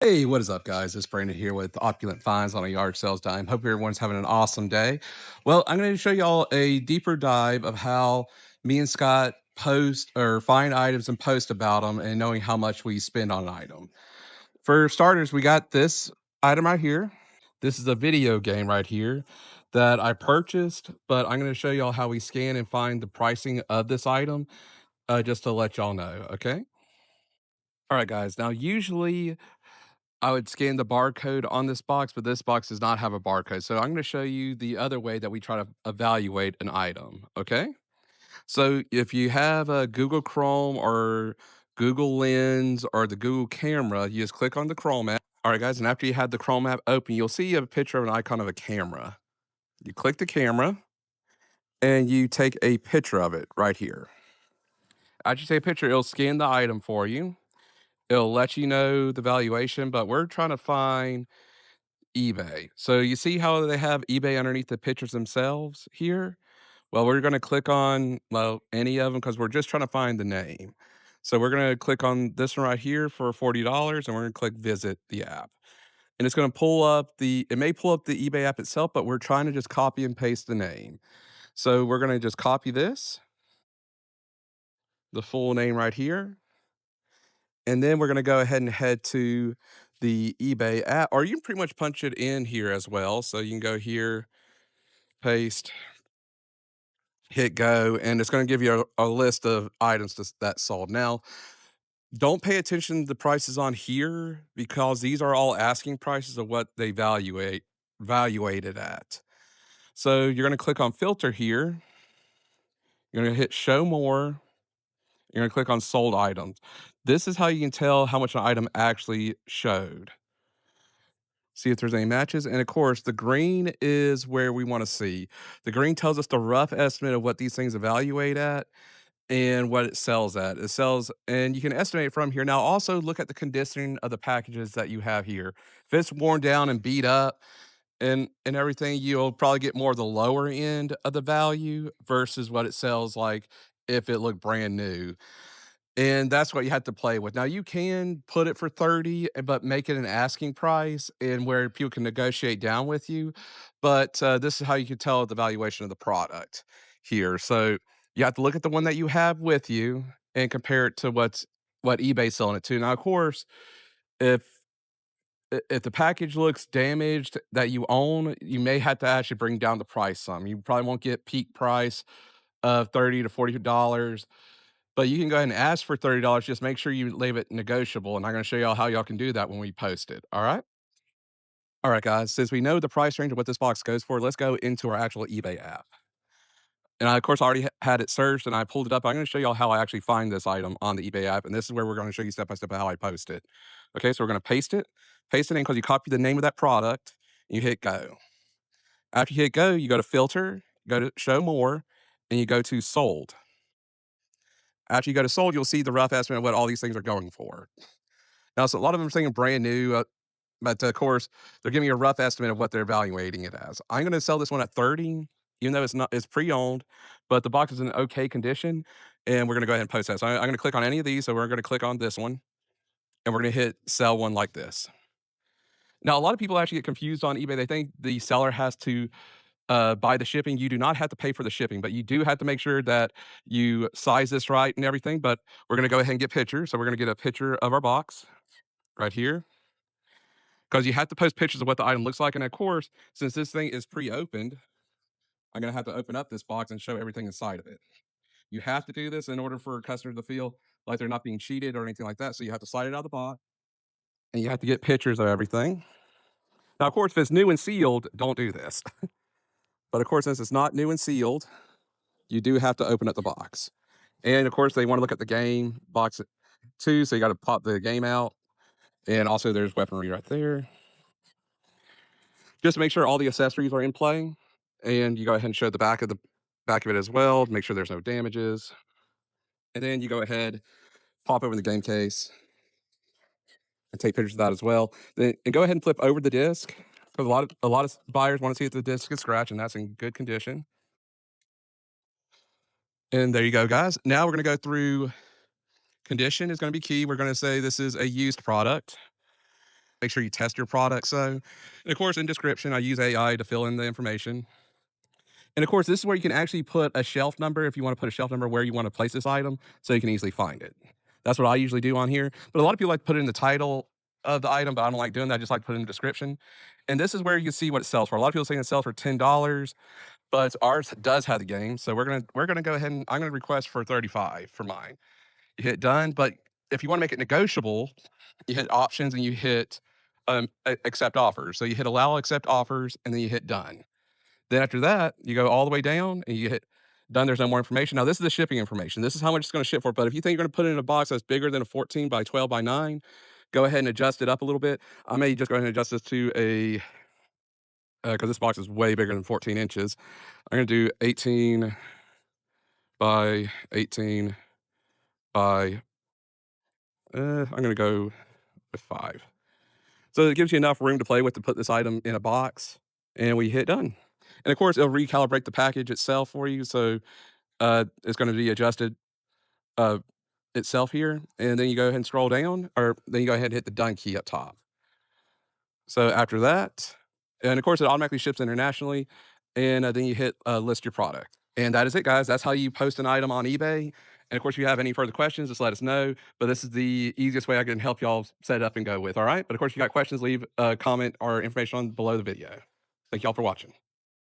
Hey, what is up, guys? It's Brandon here with Opulent Finds on a yard sales dime. Hope everyone's having an awesome day. Well, I'm going to show y'all a deeper dive of how me and Scott post or find items and post about them and knowing how much we spend on an item. For starters, we got this item right here. This is a video game right here that I purchased, but I'm going to show y'all how we scan and find the pricing of this item just to let y'all know, okay? All right, guys. Now, usually I would scan the barcode on this box, but this box does not have a barcode. So I'm going to show you the other way that we try to evaluate an item. Okay. So if you have a Google Chrome or Google Lens or the Google camera, you just click on the Chrome app. All right, guys. And after you have the Chrome app open, you'll see a picture of an icon of a camera. You click the camera and you take a picture of it right here. After you take a picture, it'll scan the item for you. It'll let you know the valuation, but we're trying to find eBay. So you see how they have eBay underneath the pictures themselves here? Well, we're going to click on, well, any of them because we're just trying to find the name. So we're going to click on this one right here for $40 and we're going to click visit the app. And it's going to pull up it may pull up the eBay app itself, but we're trying to just copy and paste the name. So we're going to just copy this, the full name right here. And then we're going to go ahead and head to the eBay app, or you can pretty much punch it in here as well. So you can go here, paste, hit go, and it's going to give you a list of items that's sold. Now, don't pay attention to the prices on here because these are all asking prices of what they valuate it at. So you're going to click on filter here. You're going to hit show more. You're going to click on sold items. This is how you can tell how much an item actually showed. See if there's any matches. And of course, the green is where we want to see. The green tells us the rough estimate of what these things evaluate at and what it sells at. It sells, and you can estimate from here. Now, also look at the conditioning of the packages that you have here. If it's worn down and beat up and everything, you'll probably get more of the lower end of the value versus what it sells like if it looked brand new. And that's what you have to play with. Now you can put it for 30, but make it an asking price and where people can negotiate down with you. But this is how you can tell the valuation of the product here. So you have to look at the one that you have with you and compare it to what eBay's selling it to. Now, of course, if if the package looks damaged that you own, you may have to actually bring down the price some. You probably won't get peak price of $30 to $40, but you can go ahead and ask for $30, just make sure you leave it negotiable, and I'm gonna show y'all how y'all can do that when we post it, alright? Alright, guys, since we know the price range of what this box goes for, let's go into our actual eBay app. And I, of course, already had it searched, and I pulled it up. I'm gonna show y'all how I actually find this item on the eBay app, and this is where we're gonna show you step by step how I post it. Okay, so we're gonna paste it in because you copy the name of that product, and you hit go. After you hit go, you go to filter, go to show more, and you go to sold. After you go to sold, you'll see the rough estimate of what all these things are going for. Now, so a lot of them are saying brand new, but of course, they're giving you a rough estimate of what they're evaluating it as. I'm going to sell this one at 30, even though it's pre-owned, but the box is in okay condition, and we're going to go ahead and post that. So I'm going to click on any of these. So we're going to click on this one, and we're going to hit sell one like this. Now, a lot of people actually get confused on eBay. They think the seller has to buy the shipping. You do not have to pay for the shipping, but you do have to make sure that you size this right and everything. But we're going to go ahead and get pictures. So we're going to get a picture of our box right here because you have to post pictures of what the item looks like. And of course, since this thing is pre-opened, I'm going to have to open up this box and show everything inside of it. You have to do this in order for customers to feel like they're not being cheated or anything like that. So you have to slide it out of the box and you have to get pictures of everything. Now, of course, if it's new and sealed, don't do this. But of course, since it's not new and sealed, you do have to open up the box. And of course, they want to look at the game box too. So you got to pop the game out. And also, there's weaponry right there. Just to make sure all the accessories are in play. And you go ahead and show the back of it as well. Make sure there's no damages. And then you go ahead, pop over the game case, and take pictures of that as well. Then and go ahead and flip over the disc because a lot of buyers want to see if the disc is scratched, and that's in good condition. And there you go, guys. Now we're going to go through condition is going to be key. We're going to say this is a used product. make sure you test your product. So, and of course, in description, I use AI to fill in the information. And of course, this is where you can actually put a shelf number if you want to put a shelf number where you want to place this item so you can easily find it. That's what I usually do on here. But a lot of people like to put it in the title of the item, but I don't like doing that. I just like to put it in the description. And this is where you can see what it sells for. A lot of people saying it sells for $10, but ours does have the game. So we're gonna go ahead and I'm gonna request for 35 for mine. You hit done, but if you want to make it negotiable, you hit options and you hit accept offers. So you hit allow accept offers and then you hit done. Then after that, you go all the way down and you hit done. There's no more information. Now, this is the shipping information. This is how much it's going to ship for. But if you think you're going to put it in a box that's bigger than a 14 by 12 by 9, go ahead and adjust it up a little bit. I may just go ahead and adjust this to a, because this box is way bigger than 14 inches. I'm going to do 18 by 18 by, I'm going to go with 5. So it gives you enough room to play with to put this item in a box. And we hit done. And of course, it'll recalibrate the package itself for you. So it's going to be adjusted uh, itself here, and then you go ahead and scroll down, or then you go ahead and hit the done key up top. So after that, and of course, it automatically ships internationally, and then you hit list your product. And that is it, guys. That's how you post an item on eBay. And of course, if you have any further questions, just let us know. But this is the easiest way I can help y'all set it up and go with. All right. But of course, if you got questions, leave a comment or information on below the video. Thank y'all for watching.